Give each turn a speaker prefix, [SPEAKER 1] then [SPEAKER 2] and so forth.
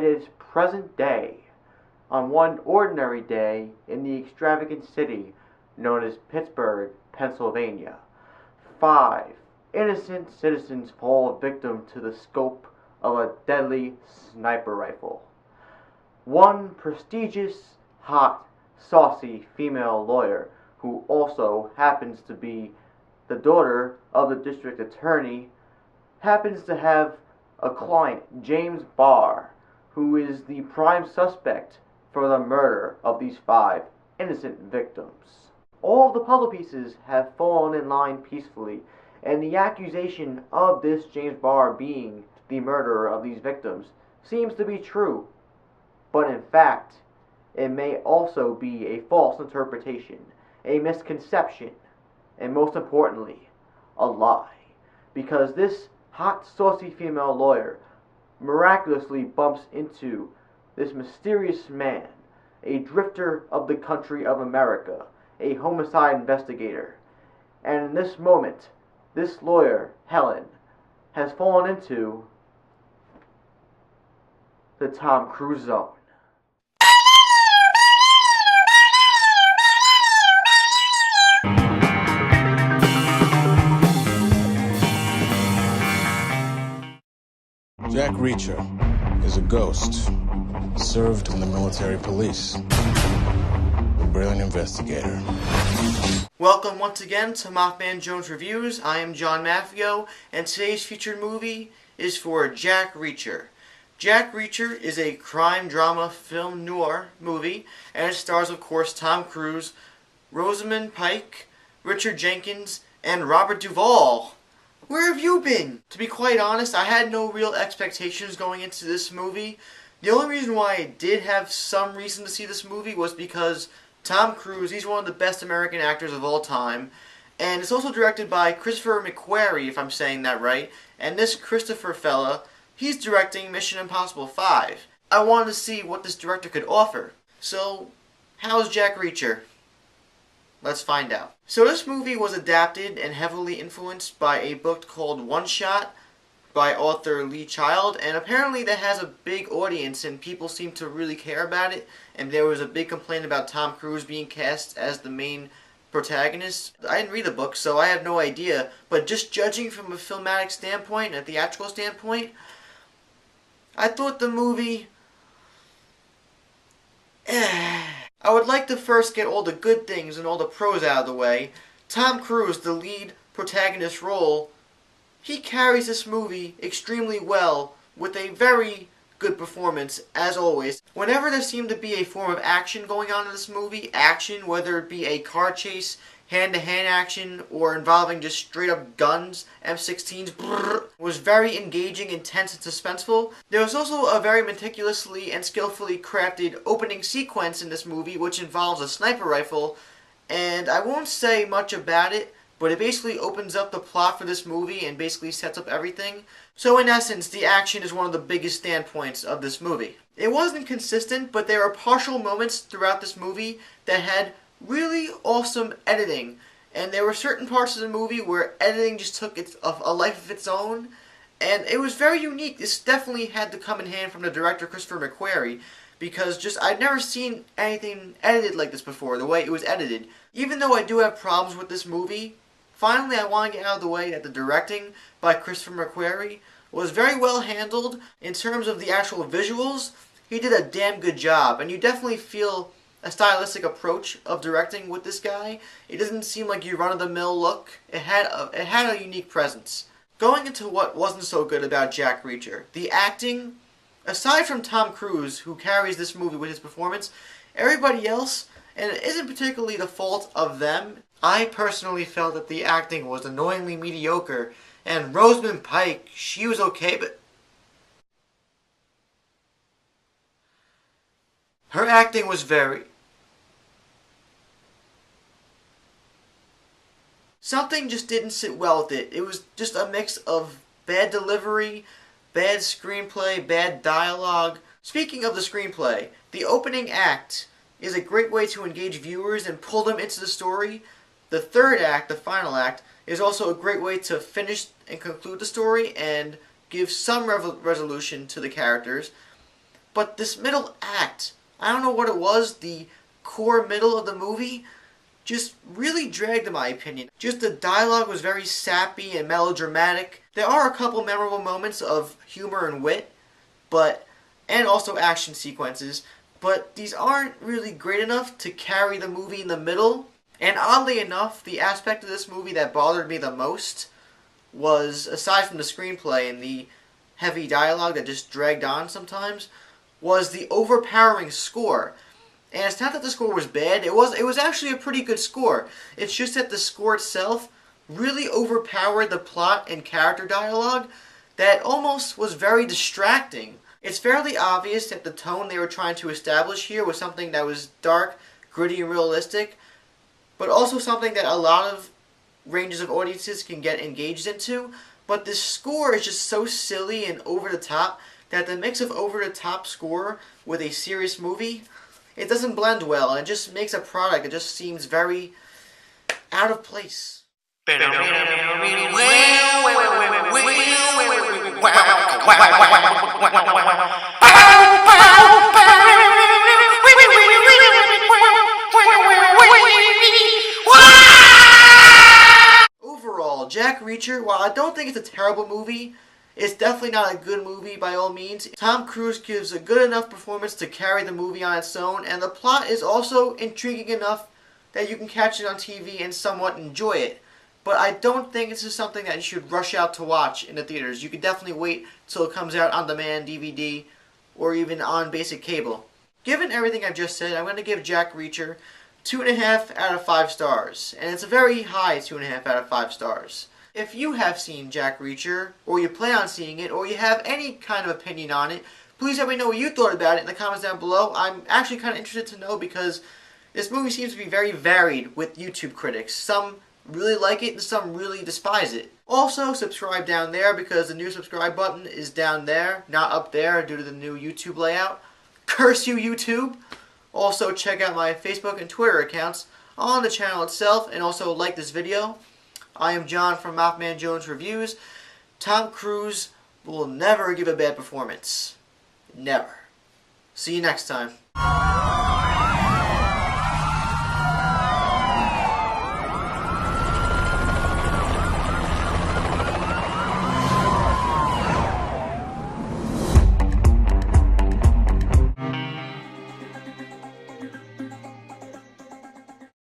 [SPEAKER 1] it is present day, on one ordinary day in the extravagant city known as Pittsburgh, Pennsylvania. 5 innocent citizens fall victim to the scope of a deadly sniper rifle. One prestigious, hot, saucy female lawyer, who also happens to be the daughter of the district attorney, happens to have a client, James Barr, who is the prime suspect for the murder of these 5 innocent victims. All the puzzle pieces have fallen in line peacefully, and the accusation of this James Barr being the murderer of these victims seems to be true. But in fact, it may also be a false interpretation, a misconception, and most importantly, a lie. Because this hot, saucy female lawyer miraculously bumps into this mysterious man, a drifter of the country of America, a homicide investigator. And in this moment, this lawyer, Helen, has fallen into the Tom Cruise zone.
[SPEAKER 2] Jack Reacher is a ghost, served in the military police, a brilliant investigator.
[SPEAKER 1] Welcome once again to Mothman Jones Reviews. I am John Maffio, and today's featured movie is for Jack Reacher. Jack Reacher is a crime drama film noir movie, and it stars, of course, Tom Cruise, Rosamund Pike, Richard Jenkins, and Robert Duvall. Where have you been? To be quite honest, I had no real expectations going into this movie. The only reason why I did have some reason to see this movie was because Tom Cruise, he's one of the best American actors of all time. And it's also directed by Christopher McQuarrie, if I'm saying that right. And this Christopher fella, he's directing Mission Impossible 5. I wanted to see what this director could offer. So, how's Jack Reacher? Let's find out. So this movie was adapted and heavily influenced by a book called One Shot by author Lee Child, and apparently that has a big audience and people seem to really care about it, and there was a big complaint about Tom Cruise being cast as the main protagonist. I didn't read the book, so I have no idea, but just judging from a filmatic standpoint, a theatrical standpoint, I thought the movie... I would like to first get all the good things and all the pros out of the way. Tom Cruise, the lead protagonist role, he carries this movie extremely well with a very good performance, as always. Whenever there seemed to be a form of action going on in this movie, action, whether it be a car chase, hand-to-hand action, or involving just straight-up guns, M16s, was very engaging, intense, and suspenseful. There was also a very meticulously and skillfully crafted opening sequence in this movie, which involves a sniper rifle, and I won't say much about it, but it basically opens up the plot for this movie and basically sets up everything. So in essence, the action is one of the biggest standpoints of this movie. It wasn't consistent, but there are partial moments throughout this movie that had really awesome editing, and there were certain parts of the movie where editing just took a life of its own, and it was very unique. This definitely had to come in hand from the director Christopher McQuarrie, because I'd never seen anything edited like this before, the way it was edited. Even though I do have problems with this movie, finally I want to get out of the way that the directing by Christopher McQuarrie was very well handled. In terms of the actual visuals, he did a damn good job, and you definitely feel a stylistic approach of directing with this guy. It doesn't seem like your run-of-the-mill look. It had a unique presence. Going into what wasn't so good about Jack Reacher, the acting, aside from Tom Cruise, who carries this movie with his performance, everybody else, and it isn't particularly the fault of them, I personally felt that the acting was annoyingly mediocre, and Rosamund Pike, she was okay, but her acting was very... Something just didn't sit well with it. It was just a mix of bad delivery, bad screenplay, bad dialogue. Speaking of the screenplay, the opening act is a great way to engage viewers and pull them into the story. The third act, the final act, is also a great way to finish and conclude the story and give some resolution to the characters. But this middle act, I don't know what it was, the core middle of the movie, just really dragged in my opinion. Just the dialogue was very sappy and melodramatic. There are a couple memorable moments of humor and wit, and also action sequences, but these aren't really great enough to carry the movie in the middle. And oddly enough, the aspect of this movie that bothered me the most was, aside from the screenplay and the heavy dialogue that just dragged on sometimes, was the overpowering score. And it's not that the score was bad, it was actually a pretty good score. It's just that the score itself really overpowered the plot and character dialogue that almost was very distracting. It's fairly obvious that the tone they were trying to establish here was something that was dark, gritty, and realistic, but also something that a lot of ranges of audiences can get engaged into. But this score is just so silly and over the top that the mix of over the top score with a serious movie, it doesn't blend well, and it just makes a product that just seems very out of place. Overall, Jack Reacher, while I don't think it's a terrible movie, it's definitely not a good movie by all means. Tom Cruise gives a good enough performance to carry the movie on its own, and the plot is also intriguing enough that you can catch it on TV and somewhat enjoy it. But I don't think this is something that you should rush out to watch in the theaters. You could definitely wait till it comes out on demand, DVD, or even on basic cable. Given everything I've just said, I'm going to give Jack Reacher 2.5 out of 5 stars. And it's a very high 2.5 out of 5 stars. If you have seen Jack Reacher, or you plan on seeing it, or you have any kind of opinion on it, please let me know what you thought about it in the comments down below. I'm actually kind of interested to know because this movie seems to be very varied with YouTube critics. Some really like it and some really despise it. Also, subscribe down there because the new subscribe button is down there, not up there due to the new YouTube layout. Curse you, YouTube! Also, check out my Facebook and Twitter accounts on the channel itself, and also like this video. I am John from Mothman Jones Reviews. Tom Cruise will never give a bad performance. Never. See you next time.